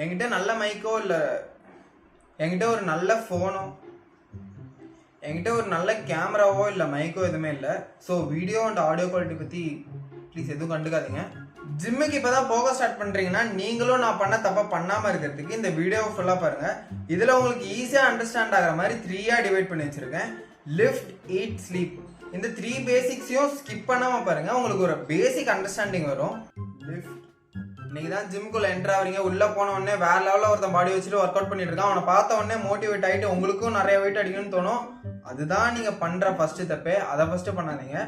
என்கிட்ட நல்ல மைக்கோ இல்லை என்கிட்ட ஒரு நல்ல ஃபோனோ என்கிட்ட ஒரு நல்ல கேமராவோ இல்லை மைக்கோ எதுவுமே இல்லை. So video and audio quality பற்றி ப்ளீஸ் எதுவும் கண்டுக்காதீங்க. ஜிம்முக்கு இப்போ தான் போக ஸ்டார்ட் பண்ணுறீங்கன்னா நீங்களும் நான் பண்ண தப்பாக பண்ணாமல் இருக்கிறதுக்கு இந்த வீடியோவை ஃபுல்லாக பாருங்கள். இதில் உங்களுக்கு ஈஸியாக அண்டர்ஸ்டாண்ட் ஆகிற மாதிரி 3ஆக டிவைட் பண்ணி வச்சுருக்கேன். Lift, eat, sleep. இந்த 3 பேசிக்ஸையும் ஸ்கிப் பண்ணாமல் பாருங்கள். உங்களுக்கு ஒரு பேசிக் அண்டர்ஸ்டாண்டிங் வரும். லிஃப்ட், இன்னைக்கு தான் ஜிம்குள்ள என்ட்ரு ஆகிறீங்க. உள்ளே போன உடனே வேற லெவலில் ஒருத்தன் பாடி வச்சுட்டு ஒர்க் அவுட் பண்ணிட்டு இருக்கான். அவனை பார்த்த உடனே மோட்டிவேட் ஆகிட்டு உங்களுக்கும் நிறைய வெயிட் அடிக்கணும்னு தோணும். அதுதான் நீங்கள் பண்ணுற ஃபஸ்ட்டு தப்பே. அதை ஃபஸ்ட்டு பண்ணாதீங்க.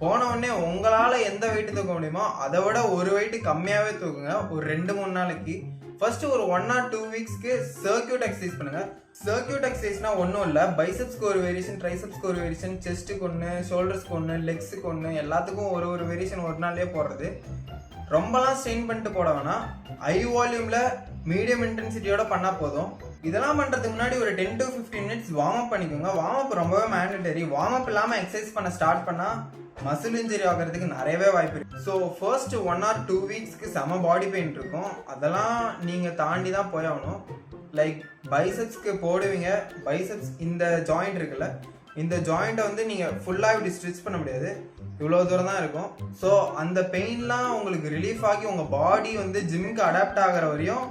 போன உடனே உங்களால் எந்த வெயிட்டு தூக்க முடியுமோ அதை விட ஒரு வெயிட்டு கம்மியாகவே தூக்குங்க. ஒரு 2-3 நாளைக்கு ஃபர்ஸ்ட் ஒரு 1 or 2 வீக்ஸ்க்கு சர்க்யூட் எக்ஸசைஸ் பண்ணுங்க. சர்க்யூட் எக்ஸசைஸ்னா ஒன்றும் இல்லை, பைசெப்ஸ்க்கு ஒரு வேரியேஷன், ட்ரைசெப்ஸ்க்கு ஒரு வேரியேஷன், செஸ்ட்டுக்கு ஒன்று, ஷோல்டர்ஸ்க்கு ஒன்று, லெக்ஸுக்கு ஒன்று, எல்லாத்துக்கும் ஒரு வேரியேஷன் ஒரு நாள்லேயே போடுறது. ரொம்பலாம் ஸ்ட்ரெயின் பண்ணிட்டு போட வேணாம். ஹை வால்யூமில் மீடியம் இன்டென்சிட்டியோட பண்ணால் போதும். இதெல்லாம் பண்ணுறதுக்கு முன்னாடி ஒரு 10 to 15 minutes வார்ம் அப் பண்ணிக்கோங்க. வார்ம் அப் ரொம்பவே மேண்டட்டரி. வார்ம் அப் இல்லாமல் எக்ஸசைஸ் பண்ண ஸ்டார்ட் பண்ணால் மசில் இன்ஜரி ஆகிறதுக்கு நிறையவே வாய்ப்பு இருக்குது. ஸோ ஃபர்ஸ்ட் 1 or 2 வீக்ஸ்க்கு செம பாடி பெயின் இருக்கும். அதெல்லாம் நீங்கள் தாண்டி தான் போய் ஆகணும். லைக் பைசெப்ஸ்க்கு போடுவீங்க. பைசெப்ஸ் இந்த ஜாயிண்ட் இருக்குல்ல, இந்த ஜாயிண்ட்டை வந்து நீங்கள் ஃபுல்லாக இப்படி ஸ்ட்ரிச் பண்ண முடியாது, இவ்வளோ தூரம் தான் இருக்கும். ஸோ அந்த பெயின்லாம் உங்களுக்கு ரிலீஃப் ஆகி உங்கள் பாடி வந்து ஜிம்முக்கு அடாப்ட் ஆகிற வரையும்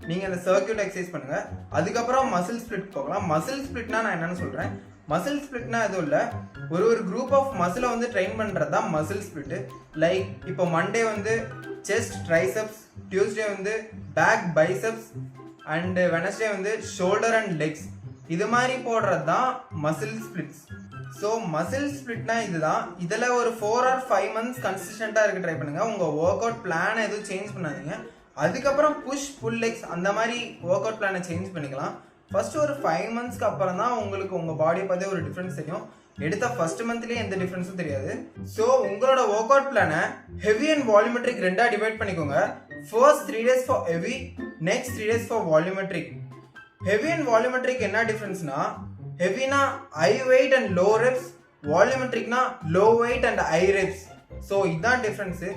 நீங்கள் அந்த சர்க்யூட் எக்ஸசைஸ் பண்ணுங்கள். அதுக்கப்புறம் மசில் ஸ்பிளிட் போகலாம். மசில் ஸ்பிளிட்னா நான் என்னென்னு சொல்கிறேன். மசில் ஸ்பிளிட்னா எதுவும் இல்லை, ஒரு குரூப் ஆஃப் மசிலை வந்து ட்ரெயின் பண்ணுறது தான் மசில் ஸ்பிளிட்டு. லைக் இப்போ மண்டே வந்து செஸ்ட், ட்ரைசெப்ஸ், டியூஸ்டே வந்து பேக், பைசெப்ஸ், அண்டு வெனஸ்டே வந்து ஷோல்டர் அண்ட் லெக்ஸ். இது மாதிரி போடுறது தான் மசில் ஸ்பிளிட்ஸ். ஸோ மசில் ஸ்பிளிட்னா இதுதான். இதில் ஒரு 4 or 5 months கன்சிஸ்டண்ட்டாக இருக்க ட்ரை பண்ணுங்கள். உங்கள் ஒர்க் அவுட் பிளானை எதுவும் சேஞ்ச் பண்ணாதீங்க. அதுக்கப்புறம் புஷ், புல் லெக்ஸ் அந்த மாதிரி ஒர்க் அவுட் பிளானை சேஞ்ச் பண்ணிக்கலாம். ஃபர்ஸ்ட் ஒரு 5 monthsக்கு அப்புறம் தான் உங்களுக்கு உங்கள் பாடியை பார்த்தே ஒரு டிஃப்ரென்ஸ் தெரியும். எடுத்த ஃபர்ஸ்ட் மந்த்லேயே எந்த டிஃப்ரென்ஸும் தெரியாது. ஸோ உங்களோட ஒர்க் அவுட் பிளானை ஹெவி அண்ட் வால்யூமெட்ரிக் 2ஆக டிவைட் பண்ணிக்கோங்க. First 3 days for heavy, next 3 days for volumetric. Heavy and volumetric என்ன டிஃப்ரென்ஸ்னா, ஹெவினா high weight and low reps, வால்யூமெட்ரிக்னா low weight and high reps. So இதுதான் டிஃப்ரென்ஸு.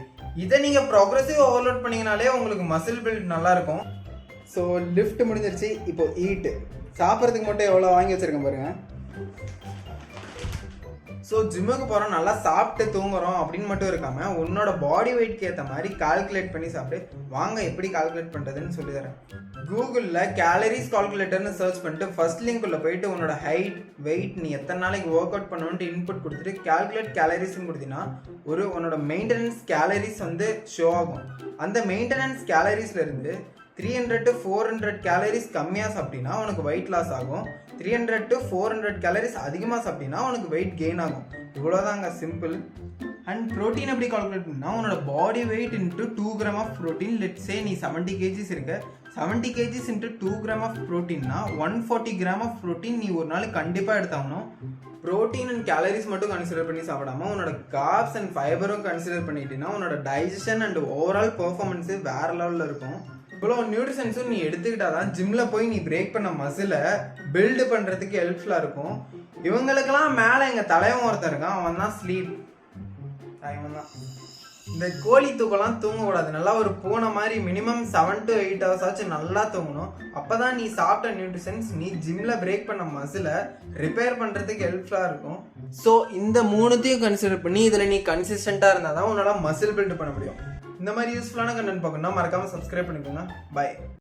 இதை நீங்கள் ப்ரோக்ரெசிவ் ஓவர்லோட் பண்ணிங்கனாலே உங்களுக்கு மசில் பில்ட் நல்லாயிருக்கும். ஸோ லிஃப்ட் முடிஞ்சிருச்சு. இப்போ ஈட்டு, சாப்பிட்றதுக்கு மட்டும் எவ்வளோ வாங்கி வச்சுருக்கேன் பாருங்கள். ஸோ ஜிம்முக்கு போகிறோம், நல்லா சாப்பிட்டு தூங்குறோம் அப்படின்னு மட்டும் இருக்காமல் உன்னோட பாடி வெயிட்க்கு ஏற்ற மாதிரி கால்குலேட் பண்ணி சாப்பிட்டு வாங்க. எப்படி கால்குலேட் பண்ணுறதுன்னு சொல்லி தரேன். கூகுளில் கேலரிஸ் கால்குலேட்டர்னு சர்ச் பண்ணிட்டு ஃபர்ஸ்ட் லிங்க்குள்ளே போயிட்டு உன்னோட ஹைட், வெயிட், நீ எத்தனை நாளைக்கு ஒர்க் அவுட் பண்ணணுன்ட்டு இன்புட் கொடுத்துட்டு கால்குலேட் கேலரிஸ்ன்னு கொடுத்தீங்கன்னா உன்னோட மெயின்டெனன்ஸ் கேலரிஸ் வந்து ஷோ ஆகும். அந்த மெயின்டெனன்ஸ் கேலரிஸ்லேருந்து 300 to 400 கேலரிஸ் கம்மியாக சாப்பிட்டீங்கன்னா உனக்கு வெயிட் லாஸ் ஆகும். 300 to 400 கேலரிஸ் அதிகமாக சாப்பிட்டீங்கன்னா உனக்கு வெயிட் கெயின் ஆகும். இவ்வளோதாங்க, சிம்பிள். அண்ட் ப்ரோட்டீன் எப்படி கால்குலேட் பண்ணால் உன்னோட body weight into 2 grams of protein. Let's say நீ 70 kgs இருக்க, 70 kgs இன்ட்டு 2 grams ஆஃப் ப்ரோட்டீன்னா 140 grams ஆஃப் ப்ரோட்டீன் நீ ஒரு நாளைக்கு கண்டிப்பாக எடுத்தாகணும். ப்ரோட்டீன் அண்ட் கேலரிஸ் மட்டும் கன்சிடர் பண்ணி சாப்பிடாம உன்னோட கார்ப்ஸ் அண்ட் ஃபைபரும் கன்சிடர் பண்ணிட்டீங்கன்னா உன்னோட டைஜஷன் அண்ட் ஓவரால் பெர்ஃபார்மன்ஸு வேற லெவலில் இருக்கும். இவ்வளோ நியூட்ரிஷன்ஸும் நீ எடுத்துக்கிட்டாதான் ஜிம்மில் போய் நீ பிரேக் பண்ண மசிலை பில்டு பண்ணுறதுக்கு ஹெல்ப்ஃபுல்லாக இருக்கும். இவங்களுக்கெல்லாம் மேலே எங்கள் தலைவன் ஒருத்தர் இருக்கான், அவன் தான் ஸ்லீப். இவன் தான் இந்த கோழி தூக்கம்லாம் தூங்கக்கூடாது. நல்லா ஒரு பூனை மாதிரி மினிமம் 7 to 8 hours ஆச்சு நல்லா தூங்கணும். அப்போ தான் நீ சாப்பிட்ட நியூட்ரிஷன்ஸ் நீ ஜிம்மில் பிரேக் பண்ண மசிலை ரிப்பேர் பண்ணுறதுக்கு ஹெல்ப்ஃபுல்லாக இருக்கும். ஸோ இந்த 3த்தையும் கன்சிடர் பண்ணி இதில் நீ கன்சிஸ்டண்ட்டாக இருந்தால் தான் உன்னால் மசில் பில்டு பண்ண முடியும். இந்த மாதிரி யூஸ்ஃபுல்லான கண்டென்ட் பார்க்கணும்னா மறக்காமல் சப்ஸ்கிரைப் பண்ணிக்கோங்க. பை.